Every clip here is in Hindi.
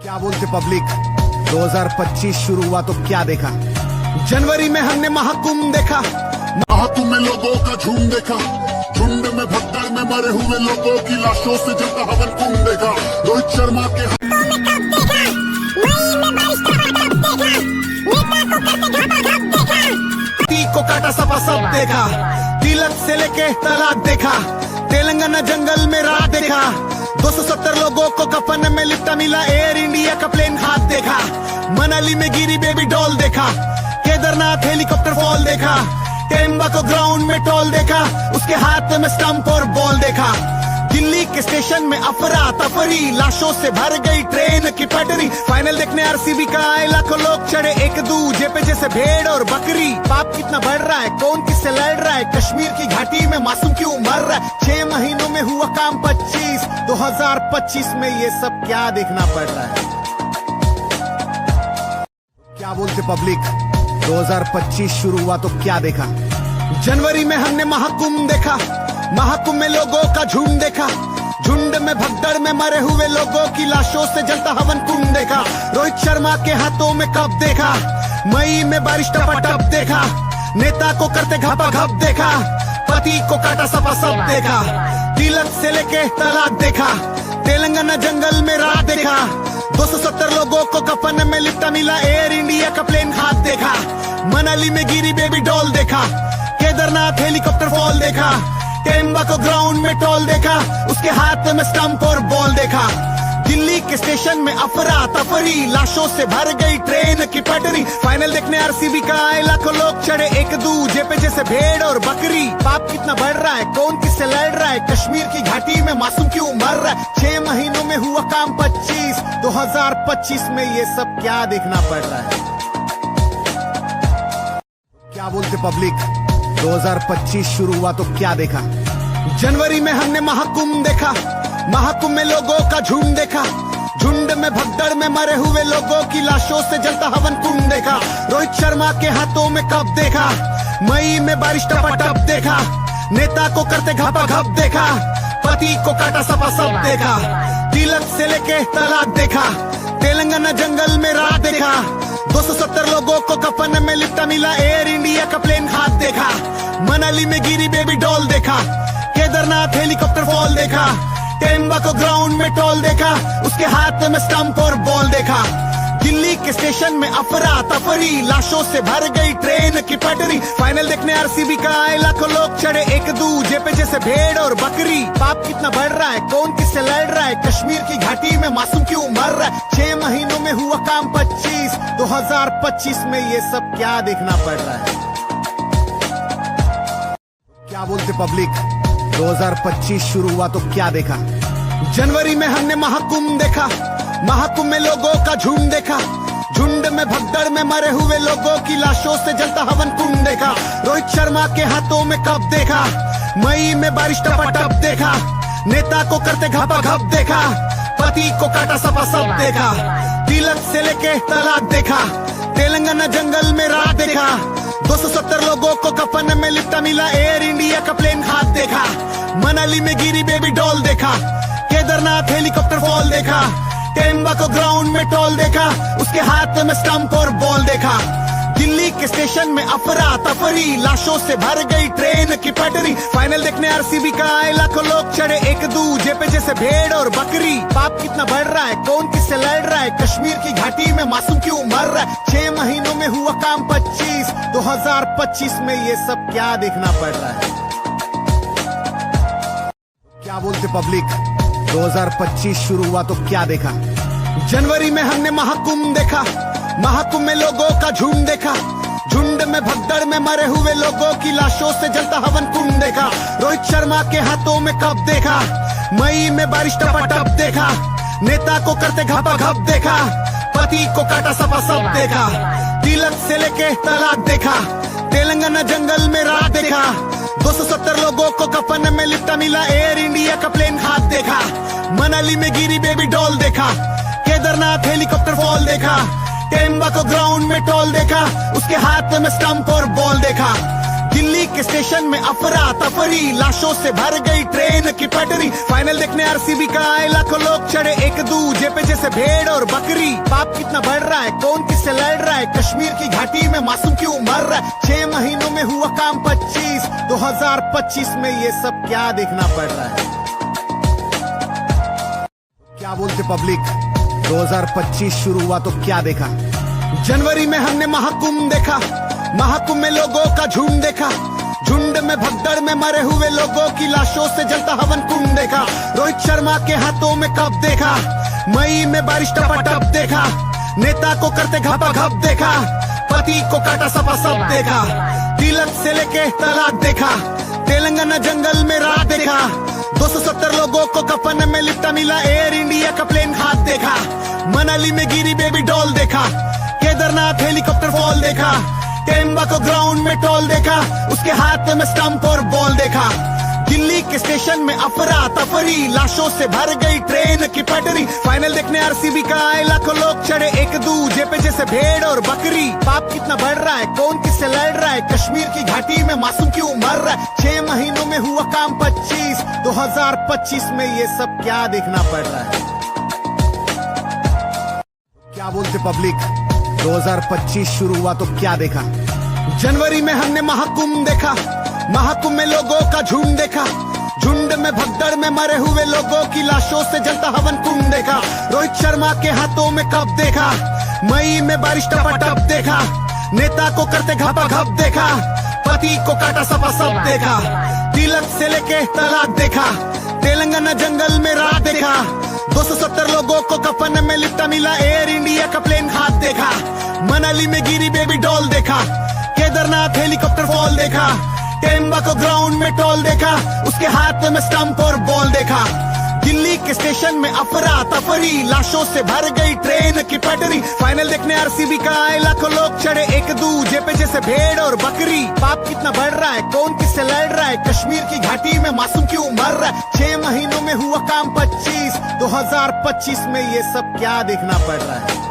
क्या बोलते पब्लिक, 2025 शुरू हुआ तो क्या देखा। जनवरी में हमने महाकुंभ देखा, महाकुंभ में लोगों का झुंड देखा, झुंड में भगदड़ में मरे हुए लोगों की लाशों से जलता हवन कुंभ देखा। रोहित शर्मा के को काटा सपा सब देखा, तिलक से लेके तलाक देखा, तेलंगाना जंगल में रात देखा, 270 लोगों को कफन में लिपटा मिला, एयर इंडिया का प्लेन हाथ देखा, मनाली में गिरी बेबी डॉल देखा, केदारनाथ हेलीकॉप्टर फॉल देखा, टेम्बा को ग्राउंड में टॉल देखा, उसके हाथ में स्टंप और बॉल देखा, दिल्ली के स्टेशन में अफरा तफरी, लाशों से भर गई ट्रेन की पटरी, फाइनल देखने आरसीबी का आए लाखों लोग चढ़े एक दूजे पे जैसे भेड़ और बकरी। पाप कितना बढ़ रहा है, कौन किससे लड़ रहा है, कश्मीर की घाटी में मासूम क्यों मर रहा है, 6 महीनों में हुआ काम 25, 2025 में ये सब क्या देखना पड़ रहा है। क्या बोलते पब्लिक, 2025 शुरू हुआ तो क्या देखा। जनवरी में हमने महाकुंभ देखा, महाकुंभ में लोगों का झुंड देखा, झुंड में भगदड़ में मरे हुए लोगों की लाशों से जलता हवन कुंभ देखा, रोहित शर्मा के हाथों में कप देखा, मई में बारिश टपाटप देखा, नेता को करते घपा घप देखा, पति को काटा सपा सब देखा, तिलक से लेके तलाक देखा, तेलंगाना जंगल में रात देखा, 270 लोगों को कफन में लिपटा मिला, एयर इंडिया का प्लेन हाथ देखा, मनाली में गिरी बेबी डॉल देखा, केदारनाथ हेलीकॉप्टर फॉल देखा, टेम्बा को ग्राउंड में टॉल देखा, उसके हाथ में स्टंप और बॉल देखा, दिल्ली के स्टेशन में अफरा तफरी, लाशों से भर गई ट्रेन की पटरी, फाइनल देखने आरसीबी का आए लाखों लोग चढ़े एक दूजे पे जैसे भेड़ और बकरी। पाप कितना बढ़ रहा है, कौन किससे लड़ रहा है, कश्मीर की घाटी में मासूम क्यों मर रहा है, 6 महीनों में हुआ काम 25, 2025 में ये सब क्या देखना पड़ रहा है। क्या बोलते पब्लिक, 2025 शुरू हुआ तो क्या देखा। जनवरी में हमने महाकुंभ देखा, महाकुंभ में लोगों का झुंड देखा, झुंड में भगदड़ में मरे हुए लोगों की लाशों से जलता हवन कुंभ देखा, रोहित शर्मा के हाथों में कप देखा, मई में बारिश टपाटप देखा, नेता को करते घपा घप देखा, पति को काटा सपा सब देखा, तिलक से लेके तलाक देखा, तेलंगाना जंगल में रात देखा, 270 लोगों को कफन में लिपटा मिला, एयर इंडिया का प्लेन हाथ देखा, मनाली में गिरी बेबी डॉल देखा, केदारनाथ हेलीकॉप्टर फॉल देखा, टेम्बा को ग्राउंड में टॉल देखा, उसके हाथ में स्टंप और बॉल देखा, दिल्ली के स्टेशन में अफरा तफरी, लाशों से भर गई ट्रेन की पटरी, फाइनल देखने आरसीबी का आए लाखों लोग चढ़े एक दूजे पे जैसे भेड़ और बकरी। पाप कितना बढ़ रहा है, कौन किससे लड़ रहा है, कश्मीर की घाटी में मासूम क्यों मर रहा है, 6 महीनों में हुआ काम 25, 2025 में ये सब क्या देखना पड़ रहा है। क्या बोलते पब्लिक, 2025 शुरू हुआ तो क्या देखा। जनवरी में हमने महाकुंभ देखा, महाकुंभ में लोगों का झुंड देखा, झुंड में भगदड़ में मरे हुए लोगों की लाशों से जलता हवन कुंभ देखा, रोहित शर्मा के हाथों में कप देखा, मई में बारिश टपाटप देखा, नेता को करते घपा घप देखा, पति को काटा सपा सब देखा, तिलक से लेके तलाक देखा, तेलंगाना जंगल में रात देखा, 270 लोगों को कफन में लिपटा मिला, एयर इंडिया का प्लेन हाथ देखा, मनाली में गिरी बेबी डॉल देखा, केदारनाथ हेलीकॉप्टर फॉल देखा, टेम्बा को ग्राउंड में टॉल देखा, उसके हाथ में स्टंप और बॉल देखा, दिल्ली के स्टेशन में अफरा तफरी, लाशों से भर गई ट्रेन की पटरी, फाइनल देखने आरसीबी का आए लाखों लोग चढ़े एक दूजे पे जैसे भेड़ और बकरी। पाप कितना बढ़ रहा है, कौन किससे लड़ रहा है, कश्मीर की घाटी में मासूम क्यों मर रहा है, 6 महीनों में हुआ काम 25, 2025 में ये सब क्या देखना पड़ रहा है। क्या बोलते पब्लिक, 2025 शुरू हुआ तो क्या देखा। जनवरी में हमने महाकुंभ देखा, महाकुंभ में लोगों का झुंड देखा, झुंड में भगदड़ में मरे हुए लोगों की लाशों से जलता हवन कुंभ देखा, रोहित शर्मा के हाथों में कप देखा, मई में बारिश टपाटप देखा, नेता को करते घपा घप देखा, पति को काटा सपा सब देखा, तिलक से लेके तलाक देखा, तेलंगाना जंगल में रात देखा, 270 लोगों को कफन में लिपटा मिला, एयर इंडिया का प्लेन हाथ देखा, मनाली में गिरी बेबी डॉल देखा, केदारनाथ हेलीकॉप्टर फॉल देखा, टेम्बा को ग्राउंड में टॉल देखा, उसके हाथ में स्टंप और बॉल देखा, दिल्ली के स्टेशन में अफरा तफरी, लाशों से भर गई ट्रेन की पटरी। फाइनल देखने आरसीबी का आए लाखों लोग, चढ़े एक दूजे पे जैसे भेड़ और बकरी। पाप कितना बढ़ रहा है, कौन किससे लड़ रहा है, कश्मीर की घाटी में मासूम क्यों मर रहा है। 6 महीनों में हुआ काम 25, 2025 में ये सब क्या देखना पड़ रहा है। क्या बोलते पब्लिक, 2025 शुरू हुआ तो क्या देखा। जनवरी में हमने महाकुंभ देखा, महाकुंभ में लोगों का झुंड देखा। झुंड में भगदड़ में मरे हुए लोगों की लाशों से जलता हवन कुंड देखा। रोहित शर्मा के हाथों में कप देखा, मई में बारिश टपाटप देखा। नेता को करते घपा घप देखा, पति को काटा सपा सब देखा। तिलक से लेके तलाक देखा, तेलंगाना जंगल में रात देखा। 270 लोगों को कफन में लिपटा मिला, एयर इंडिया का प्लेन हाथ देखा। मनाली में गिरी बेबी डॉल देखा, केदारनाथ हेलीकॉप्टर फॉल देखा। टेम्बा को ग्राउंड में टॉल देखा, उसके हाथ में स्टंप और बॉल देखा। दिल्ली के स्टेशन में अफरा तफरी, लाशों से भर गई ट्रेन की पटरी। फाइनल देखने आरसीबी का आए लाखों लोग, चढ़े एक दूजे पे जैसे भेड़ और बकरी। पाप कितना बढ़ रहा है, कौन किससे लड़ रहा है, कश्मीर की घाटी में मासूम क्यों मर रहा है। 6 महीनों में हुआ काम 25, 2025 में ये सब क्या देखना पड़ रहा है। क्या बोलते पब्लिक, 2025 शुरू हुआ तो क्या देखा। जनवरी में हमने महाकुंभ देखा, महाकुंभ में लोगों का झुंड देखा। झुंड में भगदड़ में मरे हुए लोगों की लाशों से जलता हवन कुंड देखा। रोहित शर्मा के हाथों में कप देखा, मई में बारिश टपाटप देखा। नेता को करते घपा घप देखा, पति को काटा सपा सब देखा। तिलक से लेके तलाक देखा, तेलंगाना जंगल में रात देखा। 270 लोगों को कफन में लिपटा मिला, एयर इंडिया का प्लेन हाथ देखा। मनाली में गिरी बेबी डॉल देखा, केदारनाथ हेलीकॉप्टर फॉल देखा। टेम्बा को ग्राउंड में टॉल देखा, उसके हाथ में स्टंप और बॉल देखा। दिल्ली के स्टेशन में अफरा तफरी, लाशों से भर गई ट्रेन की पटरी। फाइनल देखने आरसीबी का आए लाखों लोग, चढ़े एक दूजे पे जैसे भेड़ और बकरी। पाप कितना बढ़ रहा है, कौन किससे लड़ रहा है, कश्मीर की घाटी में मासूम क्यों मर रहा है। 6 महीनों में हुआ काम 25, 2025 में ये सब क्या देखना पड़ रहा है।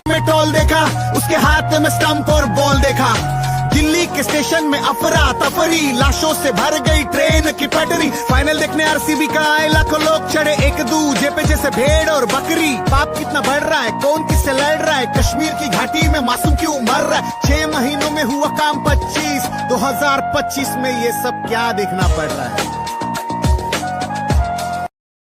में टॉल देखा, उसके हाथ में स्टंप और बॉल देखा। दिल्ली के स्टेशन में अफरा तफरी, लाशों से भर गई ट्रेन की पटरी। फाइनल देखने आरसीबी का आए लाखों लोग, चढ़े एक दूजे पे जैसे भेड़ और बकरी। पाप कितना बढ़ रहा है, कौन किससे लड़ रहा है, कश्मीर की घाटी में मासूम क्यों मर रहा है। 6 महीनों में हुआ काम 25, 2025 में ये सब क्या देखना पड़ रहा है।